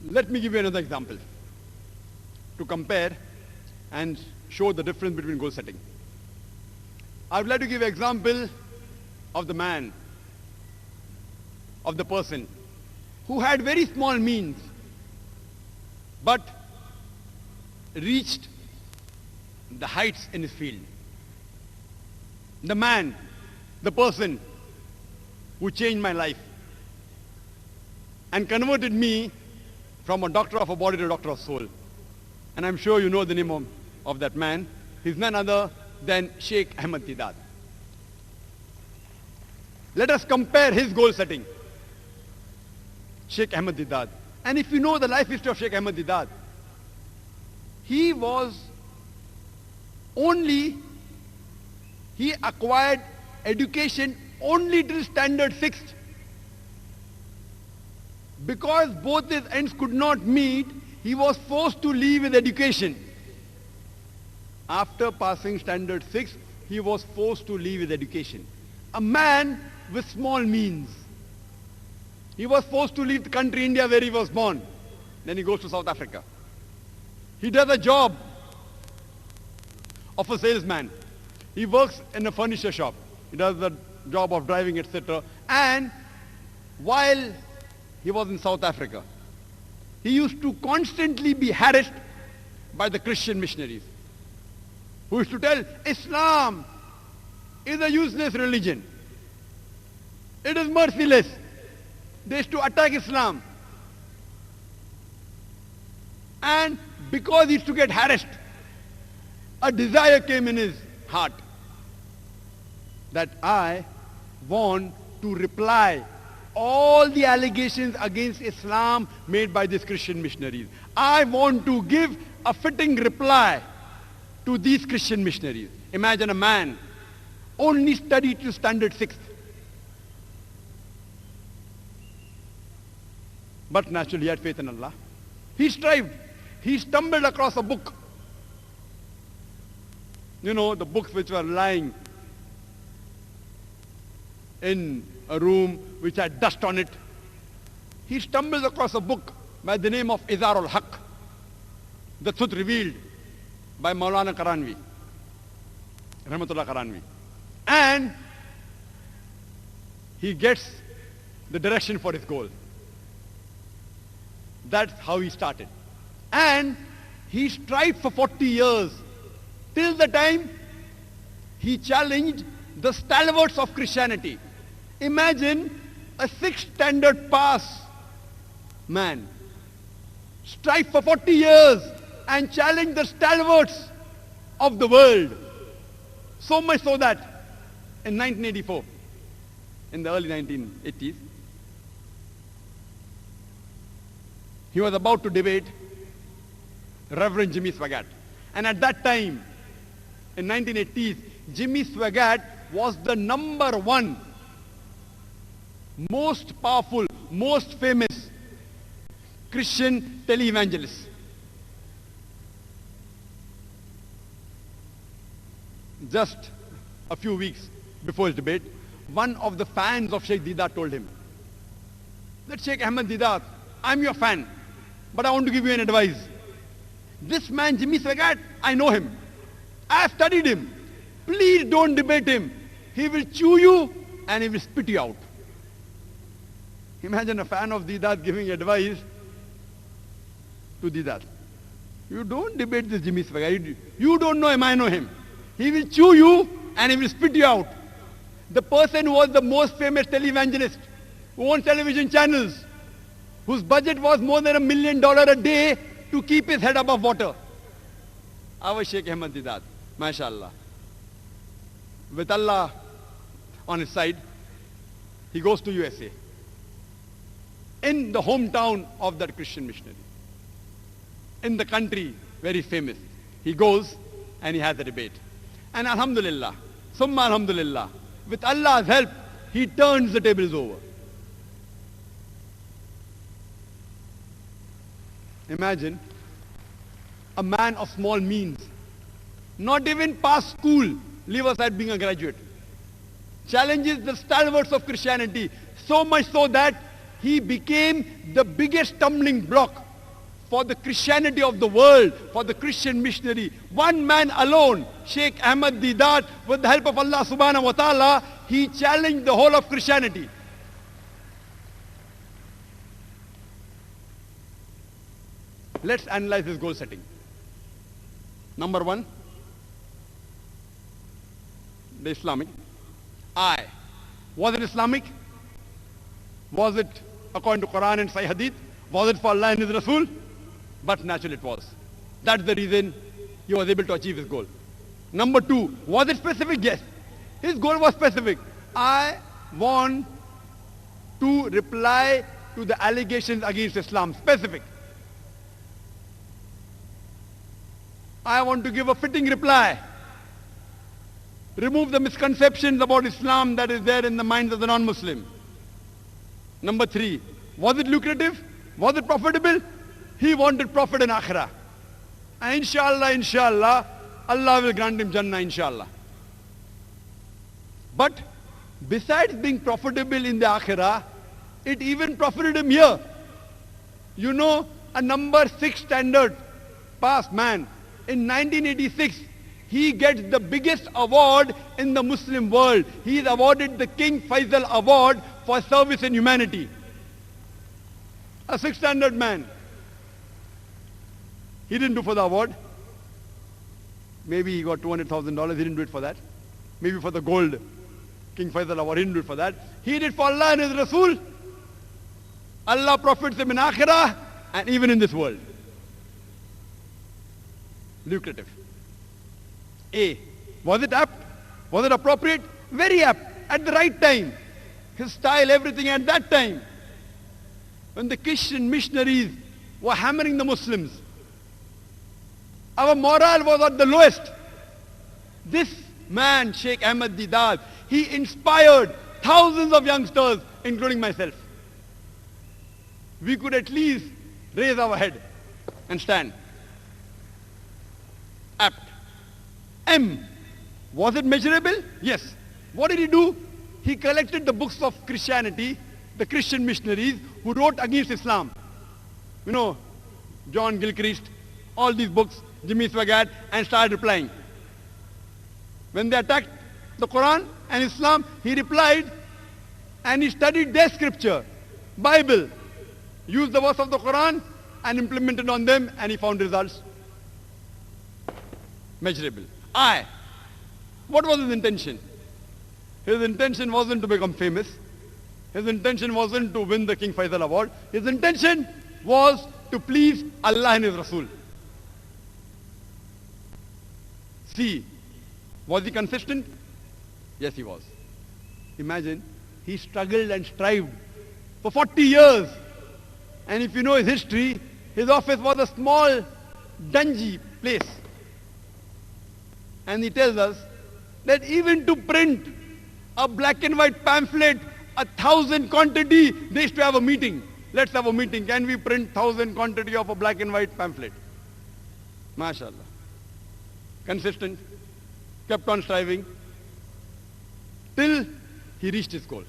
Let me give you another example to compare and show the difference between goal setting. I would like to give an example of the man, of the person who had very small means but reached the heights in his field. The man, the person who changed my life and converted me from a doctor of a body to a doctor of soul. And I'm sure you know the name of that man. He's none other than Shaikh Ahmed Deedat. Let us compare his goal setting. Shaikh Ahmed Deedat. And if you know the life history of Shaikh Ahmed Deedat, he acquired education only till standard 6th. Because both his ends could not meet, he was forced to leave his education. After passing standard 6, he was forced to leave his education. A man with small means. He was forced to leave the country India where he was born. Then he goes to South Africa. He does a job of a salesman. He works in a furniture shop. He does the job of driving, etc. And while he was in South Africa, he used to constantly be harassed by the Christian missionaries, who used to tell, Islam is a useless religion. It is merciless. They used to attack Islam. And because he used to get harassed, a desire came in his heart that I want to reply all the allegations against Islam made by these Christian missionaries. I want to give a fitting reply to these Christian missionaries. Imagine a man only studied to standard 6th. But naturally he had faith in Allah. He strived. He stumbled across a book. You know, the books which were lying in a room which had dust on it. He stumbles across a book by the name of Izar al-Haq, the truth revealed by Maulana Karanvi, Rahmatullah Karanvi. And he gets the direction for his goal. That's how he started. And he strived for 40 years, till the time he challenged the stalwarts of Christianity. Imagine a 6th standard pass man strive for 40 years and challenge the stalwarts of the world. So much so that in 1984, in the early 1980s, he was about to debate Reverend Jimmy Swaggart. And at that time, in 1980s, Jimmy Swaggart was the #1 most powerful, most famous Christian televangelist. Just a few weeks before his debate, one of the fans of Shaikh Deedat told him that, Shaikh Ahmed Deedat, I'm your fan, but I want to give you an advice. This man, Jimmy Swaggart, I know him. I have studied him. Please don't debate him. He will chew you and he will spit you out. Imagine a fan of Deedat giving advice to Deedat. You don't debate this Jimmy Swaggart. You don't know him, I know him. He will chew you and he will spit you out. The person who was the most famous televangelist, who owns television channels, whose budget was more than $1 million a day to keep his head above water. Our Shaikh Ahmed Deedat, mashallah. With Allah on his side, he goes to USA. In the hometown of that Christian missionary. In the country where he's famous. He goes and he has a debate. And alhamdulillah, summa alhamdulillah, with Allah's help, he turns the tables over. Imagine a man of small means, not even past school, leave aside being a graduate, challenges the stalwarts of Christianity, so much so that he became the biggest stumbling block for the Christianity of the world, for the Christian missionary. One man alone, Shaikh Ahmed Deedat, with the help of Allah subhanahu wa ta'ala, he challenged the whole of Christianity. Let's analyze his goal setting. Number one, the Islamic. Was it Islamic? Was it according to Qur'an and Sahih Hadith? Was it for Allah and His Rasul? But naturally it was. That's the reason he was able to achieve his goal. Number two, was it specific? Yes. His goal was specific. I want to reply to the allegations against Islam. Specific. I want to give a fitting reply. Remove the misconceptions about Islam that is there in the minds of the non-Muslim. Number three, was it lucrative? Was it profitable? He wanted profit in Akhirah. And inshallah, Allah will grant him Jannah, inshallah. But besides being profitable in the Akhirah, it even profited him here. You know, a number 6 standard pass man, in 1986, he gets the biggest award in the Muslim world. He is awarded the King Faisal Award for service in humanity. A 6 standard man. He didn't do for the award. Maybe he got $200,000. He didn't do it for that. Maybe for the gold King Faisal Award. He didn't do it for that. He did for Allah and His Rasul. Allah profits him in Akhirah and even in this world. Lucrative. Was it apt? Was it appropriate? Very apt. At the right time. His style, everything at that time. When the Christian missionaries were hammering the Muslims, our morale was at the lowest. This man, Shaikh Ahmed Deedat, he inspired thousands of youngsters, including myself. We could at least raise our head and stand. Apt. Was it measurable? Yes. What did he do? He collected the books of Christianity, the Christian missionaries who wrote against Islam. You know, John Gilchrist, all these books, Jimmy Swaggart, and started replying. When they attacked the Quran and Islam, he replied and he studied their scripture, Bible, used the verse of the Quran and implemented on them, and he found results. Measurable. What was his intention? His intention wasn't to become famous. His intention wasn't to win the King Faisal Award. His intention was to please Allah and His Rasul. See, was he consistent? Yes, he was. Imagine, he struggled and strived for 40 years. And if you know his history, his office was a small, dungy place. And he tells us that even to print a black and white pamphlet, 1,000 quantity, they used to have a meeting. Let's have a meeting. Can we print 1,000 quantity of a black and white pamphlet? MashaAllah. Consistent, kept on striving, till he reached his goal.